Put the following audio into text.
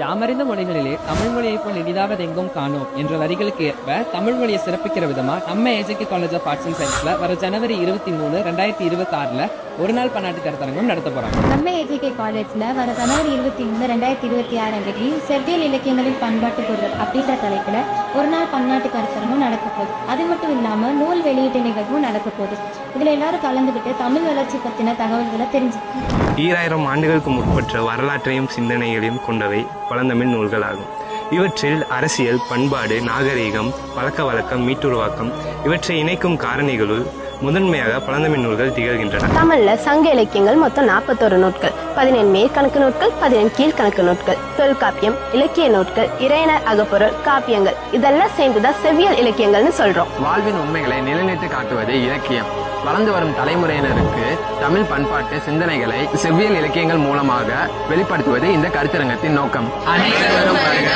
யாமறிந்த மொழிகளிலே தமிழ் மொழியை போல் இனிதாவது எங்கும் காணோம் என்ற வரிகளுக்கு ஏற்ப தமிழ் மொழியை சிறப்பிக்கிற விதமா நம்ம AJK college of arts and சயின்ஸ்ல வர ஜனவரி 23, 2026 ஒரு நாள் பன்னாட்டு கருத்தரங்கம் நடத்த போறாங்க. நம்ம ஏஜேகே காலேஜ்ல வர ஜனவரி 23, 2026 அன்றைக்கு செவ்வியல் இலக்கியங்களின் பண்பாட்டு பொருள் அப்படின்ற தலைப்புல ஒரு நாள் பன்னாட்டு கருத்தரங்கம் நடக்க போகுது. அது மட்டும் இல்லாம நூல் வெளியீட்டு நிகழ்வும் நடக்க போகுது. இதுல எல்லாரும் கலந்துகிட்டு தமிழ் வளர்ச்சி பத்தின தகவல்களை தெரிஞ்சுக்கணும். 2000 ஆண்டுகளுக்கு முற்பட்ட வரலாற்றையும் சிந்தனைகளையும் கொண்டவை பழந்தமிழ் நூல்கள் ஆகும். இவற்றில் அரசியல், பண்பாடு, நாகரீகம், பழக்க வழக்கம், மீட்டுருவாக்கம் இவற்றை இணைக்கும் காரணிகளுள் முதன்மையாக பழந்தமிழ் நூல்கள் திகழ்கின்றன. தமிழ்ல சங்க இலக்கியங்கள் மொத்தம் 41 நூட்கள், 17 மேற்கணக்கு நூட்கள், 17 கீழ்கணக்கு நூட்கள், தொல்காப்பியம், இலக்கிய நூட்கள், இறையனர் அகப்பொருள், காப்பியங்கள் இதெல்லாம் சேர்ந்துதான் செவ்வியல் இலக்கியங்கள்னு சொல்றோம். வாழ்வின் உண்மைகளை நிலைநிறுத்தி காட்டுவது இலக்கியம். வளர்ந்து வரும் தலைமுறையினருக்கு தமிழ் பண்பாட்டு சிந்தனைகளை செவ்வியல் இலக்கியங்கள் மூலமாக வெளிப்படுத்துவது இந்த கருத்தரங்கத்தின் நோக்கம். அனைவரும் வருக.